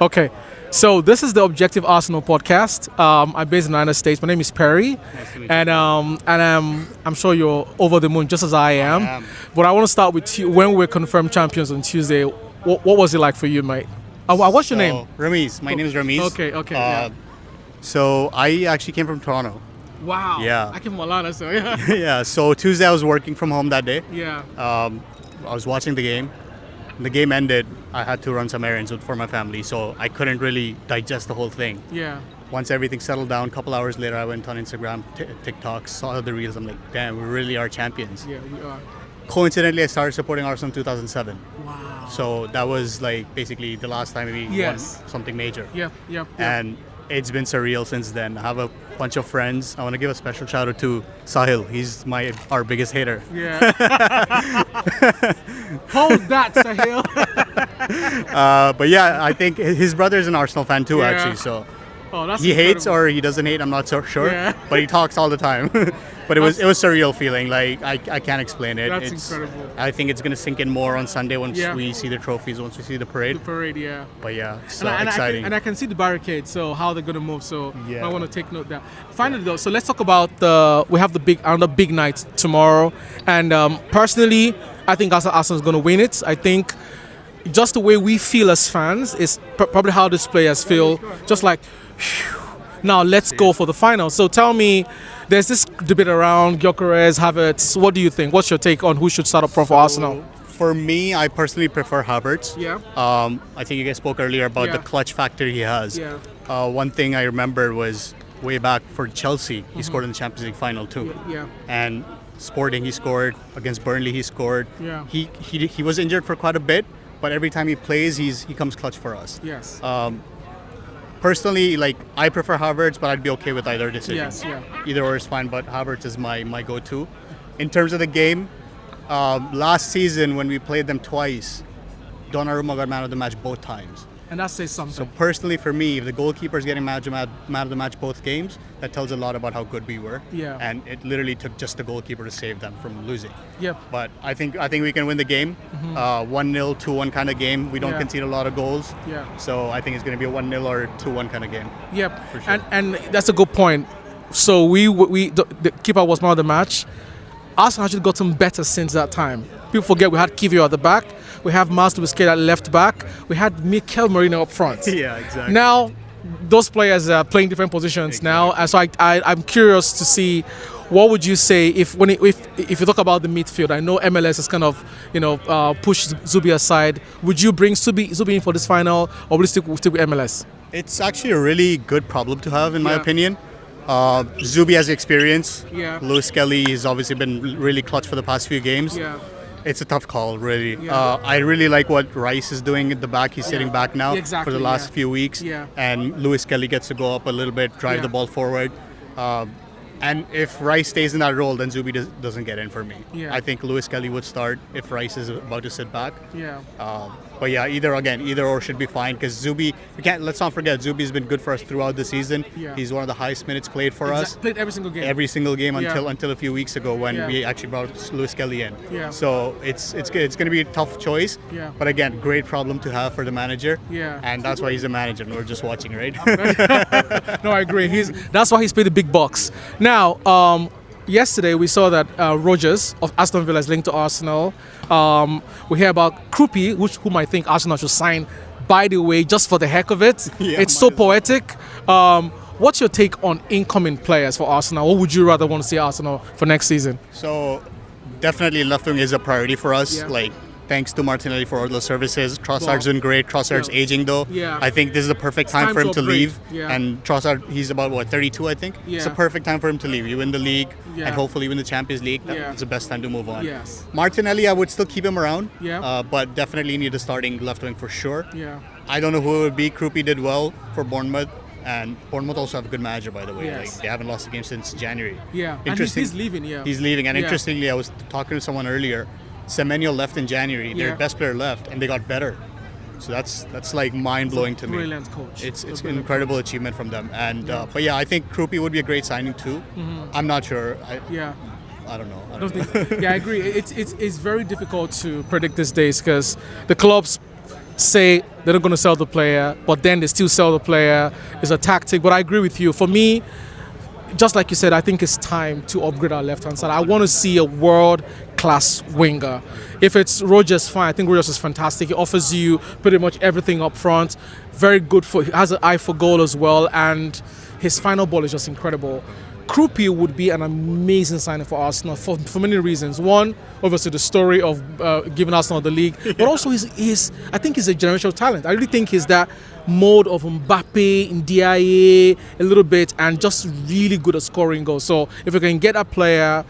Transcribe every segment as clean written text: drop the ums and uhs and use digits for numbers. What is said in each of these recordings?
Okay. So this is the Objective Arsenal podcast. I'm based in the United States. My name is Perry, and I'm sure you're over the moon just as I am. am. But I want to start with you. When we were confirmed champions on Tuesday, what was it like for you, mate? What's your name? Ramiz. My name is Ramiz. Okay. So I actually came from Toronto. Wow. yeah. I came from Atlanta, so yeah. Yeah. So Tuesday I was working from home that day. Yeah. I was watching the game. The game ended. I had to run some errands for my family, so I couldn't really digest the whole thing. Yeah. Once everything settled down, a couple hours later, I went on Instagram, TikTok, saw the reels. I'm like, damn, we really are champions. Yeah, we are. Coincidentally, I started supporting Arsenal in 2007. Wow. So that was like basically the last time we Yes. won something major. Yeah. And it's been surreal since then. I have a bunch of friends. I want to give a special shout out to Sahil. He's our biggest hater. Yeah. Hold that, Sahil. But yeah, I think his brother is an Arsenal fan too, Yeah. actually. So Oh, that's he hates incredible. or he doesn't hate. I'm not so sure. Yeah. But he talks all the time. But it was surreal feeling. Like I can't explain it. That's It's incredible. I think it's gonna sink in more on Sunday once Yeah. we see the trophies, once we see the parade. The parade, yeah. But yeah, it's And exciting. I can see the barricade, so how they're going to move. So Yeah. I want to take note there. Finally, though, so let's talk about we have another big night tomorrow. And personally, I think Arsenal is going to win it. I think just the way we feel as fans is probably how these players feel. Just like, phew, now let's go for the final. So tell me, there's this debate around Gyökeres, Havertz. What do you think? What's your take on who should start up front for Arsenal? For me, I personally prefer Havertz. Yeah. I think you guys spoke earlier about Yeah. the clutch factor he has. Yeah. One thing I remember was way back for Chelsea, he scored in the Champions League final too. Mm-hmm. Yeah. And Sporting, he scored against Burnley. He scored. Yeah. He was injured for quite a bit, but every time he plays, he comes clutch for us. Yes. Personally, like I prefer Havertz, but I'd be okay with either decision. Yes, yeah. Either or is fine, but Havertz is my go-to. In terms of the game, last season when we played them twice, Donnarumma got man of the match both times. And that says something. So personally, for me, if the goalkeeper is getting man of the match both games, that tells a lot about how good we were. Yeah. And it literally took just the goalkeeper to save them from losing. Yep. But I think we can win the game. 1-0, 2-1 kind of game. We don't Yeah. concede a lot of goals. Yeah. So I think it's going to be a 1-0 or 2-1 kind of game. Yep, For sure. and that's a good point. So the keeper was man of the match. Arsenal actually gotten better since that time. People forget we had Kivio at the back, we have Master Busquets at left back, we had Mikel Merino up front. Yeah, exactly. Now those players are playing different positions now, and so I'm curious to see what would you say if you talk about the midfield. I know MLS has kind of pushed Zubi aside. Would you bring Zubi in for this final, or will you stick with MLS? It's actually a really good problem to have, in my Yeah. opinion. Zubi has experience. Yeah. Lewis Kelly has obviously been really clutch for the past few games. Yeah. It's a tough call, really. Yeah. I really like what Rice is doing at the back. He's sitting back now Exactly, for the last yeah. few weeks. Yeah. And Lewis Kelly gets to go up a little bit, drive Yeah. the ball forward. And if Rice stays in that role, then Zubi doesn't get in for me. Yeah. I think Lewis Kelly would start if Rice is about to sit back. Yeah. But yeah, either or should be fine because Zubi. Let's not forget Zubi's been good for us throughout the season. Yeah. He's one of the highest minutes played for us. Played every single game. Every single game Yeah. until a few weeks ago when Yeah. we actually brought Lewis Kelly in. Yeah. So it's going to be a tough choice. Yeah. But again, great problem to have for the manager. Yeah. And that's why he's a manager. And we're just watching, right? No, I agree. That's why he's paid the big bucks. Now, yesterday we saw that Rogers of Aston Villa is linked to Arsenal. We hear about Krupi, whom I think Arsenal should sign. By the way, just for the heck of it, Yeah, it's so might as well. poetic. What's your take on incoming players for Arsenal? What would you rather want to see Arsenal for next season? So definitely left wing is a priority for us. Yeah. Like thanks to Martinelli for all those services. Trossard's Wow. doing great. Trossard's Yeah. aging though. Yeah. I think this is the perfect time time for him to to upgrade. leave. Yeah. And Trossard, he's about 32, I think. It's a Yeah. perfect time for him to leave. You win the league Yeah. and hopefully win the Champions League. Yeah. That's the best time to move on. Yes. Martinelli, I would still keep him around. Yeah. But definitely need a starting left wing for sure. Yeah. I don't know who it would be. Krupi did well for Bournemouth. And Bournemouth also have a good manager, by the way. Yes. Like, they haven't lost a game since January. Yeah. And Interesting. he's leaving. Yeah. He's leaving. And Yeah. interestingly, I was talking to someone earlier. Semenyo left in January. Yeah. Their best player left, and they got better. So that's like mind blowing to me. Brilliant coach. It's A an brilliant incredible achievement from them. And but yeah, I think Krupi would be a great signing too. I'm not sure. Yeah. I don't know. I don't think, yeah, I agree. It's very difficult to predict these days because the clubs say they're not going to sell the player, but then they still sell the player. It's a tactic. But I agree with you. For me, just like you said, I think it's time to upgrade our left-hand side. I want to see a world-class winger. If it's Rogers, fine. I think Rogers is fantastic. He offers you pretty much everything up front. Very good he has an eye for goal as well, and his final ball is just incredible. Krupi would be an amazing signing for Arsenal for many reasons. One, obviously the story of giving Arsenal the league, but also I think he's a generational talent. I really think he's that mode of Mbappe, Ndiaye, a little bit, and just really good at scoring goals. So if we can get a player,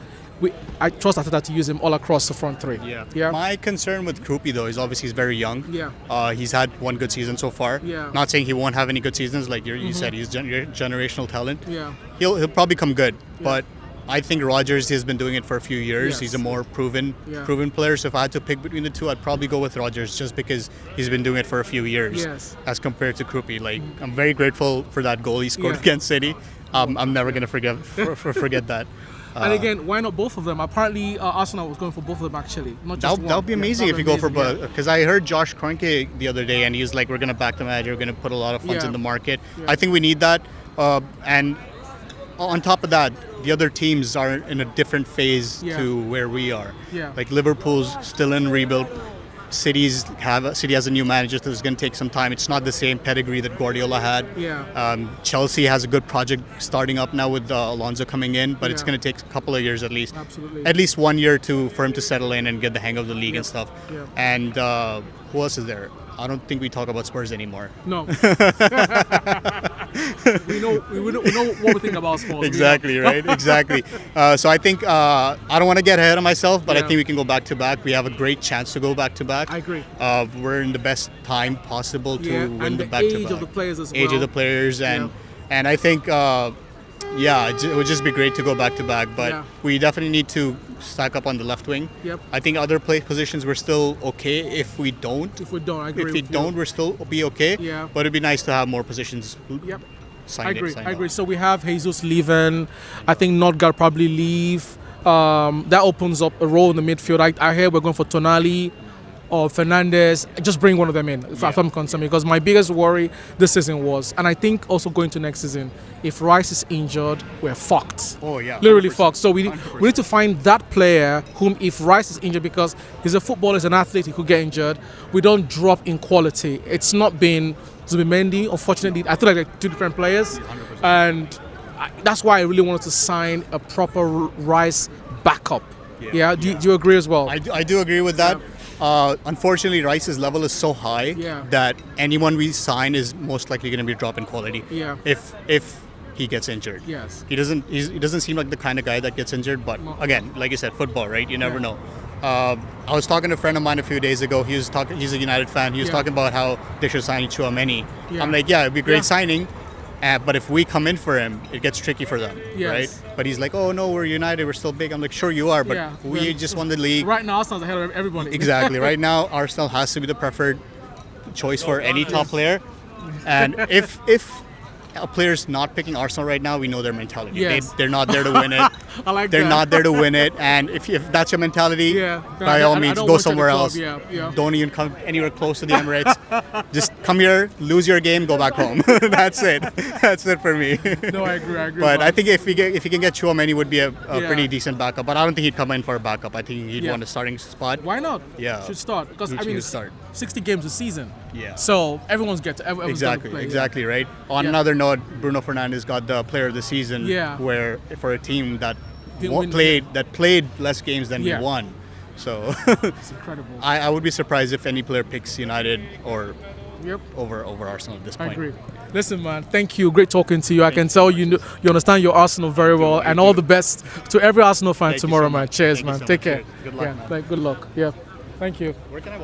I trust Arteta to use him all across the front three. Yeah. My concern with Krupi though is obviously he's very young. Yeah. He's had one good season so far. Yeah. Not saying he won't have any good seasons, like you said, he's generational talent. Yeah. He'll probably come good, but I think Rodgers has been doing it for a few years. Yes. He's a more proven player. So if I had to pick between the two, I'd probably go with Rodgers just because he's been doing it for a few years. Yes. As compared to Krupi. Like I'm very grateful for that goal he scored Yeah. against City. I'm never gonna forget that. And again, why not both of them? Apparently, Arsenal was going for both of them actually, not just one. That would be amazing that'd if be you go for amazing, both. Because I heard Josh Kroenke the other day, and he was like, "We're gonna back the manager. We're gonna put a lot of funds Yeah. in the market." Yeah. I think we need that. And on top of that, the other teams are in a different phase Yeah. to where we are. Yeah. Like Liverpool's still in rebuild. City has a new manager, so it's going to take some time. It's not the same pedigree that Guardiola had. Yeah. Chelsea has a good project starting up now with Alonso coming in, but it's Yeah. going to take a couple of years at least. Absolutely. At least 1 year for him to settle in and get the hang of the league and stuff. Yeah. And who else is there? I don't think we talk about Spurs anymore. No. we know what we think about Spurs. Exactly, right? Exactly. So I think I don't want to get ahead of myself, but I Yeah. think we can go back to back. We have a great chance to go back to back. I agree. We're in the best time possible to Yeah, win and the the back to back. age of the players as well. Age of the players, and I think it would just be great to go back to back. But Yeah. we definitely need to stack up on the left wing. Yep. I think other positions we're still okay. If we don't, If we don't, I agree if we with don't, you. we're still be okay. Yeah. But it'd be nice to have more positions. Yep. Signed I agree. signed I agree. up. So we have Jesus leaving. I think Notgard probably leave. That opens up a role in the midfield. I hear we're going for Tonali or Fernandez. Just bring one of them in, if I'm concerned. Because my biggest worry this season was, and I think also going to next season, if Rice is injured, we're fucked. Oh, yeah. Literally 100%. fucked. So we need to find that player whom, if Rice is injured, because he's a footballer, he's an athlete, he could get injured, we don't drop in quality. It's not been Zubimendi, unfortunately. I feel like they're two different players. 100%. And that's why I really wanted to sign a proper Rice backup. Yeah, do you agree as well? I do agree with that. Unfortunately, Rice's level is so high Yeah. that anyone we sign is most likely going to be a drop in quality. Yeah. If he gets injured. Yes. He doesn't seem like the kind of guy that gets injured. But again, like you said, football, right? You never know. I was talking to a friend of mine a few days ago. He's a United fan. He was talking about how they should sign Chouameni. Yeah. I'm like, yeah, it'd be a great Yeah. signing. But if we come in for him, it gets tricky for them, Yes. right? But he's like, oh no, we're United, we're still big. I'm like, sure you are, but Yeah. we Well, just won the league. Right now, Arsenal's ahead of everybody. Exactly. Right now, Arsenal has to be the preferred choice for any top player. And if a player's not picking Arsenal right now, we know their mentality. Yes. They're not there to win it. I like They're that. not there to win it. And if that's your mentality, Yeah. by all means, don't go work at the somewhere club. else. Yeah, yeah. Don't even come anywhere close to the Emirates. Just come here, lose your game, go back home. That's it. That's it for me. No, I agree. But I think if he can get Chouameni, would be a Yeah. pretty decent backup. But I don't think he'd come in for a backup. I think he'd Yeah. want a starting spot. Why not? Yeah. Should start because He I mean should it's start. 60 games a season. Yeah. So everyone's got to play. Exactly, right? On Yeah. another note, Bruno Fernandes got the player of the season Yeah. where for a team that Didn't win, played less games than Yeah. we won. So It's incredible. I would be surprised if any player picks United or Yep. over Arsenal at this I point. agree. Listen, man, thank you. Great talking to you. I can tell you understand your Arsenal very well, and all the best to every Arsenal fan Thank you tomorrow, so man. much. Cheers, Thank you man. so Take much. care. Cheers. Good luck, Yeah, man. good luck. Yeah. Thank you. Where can I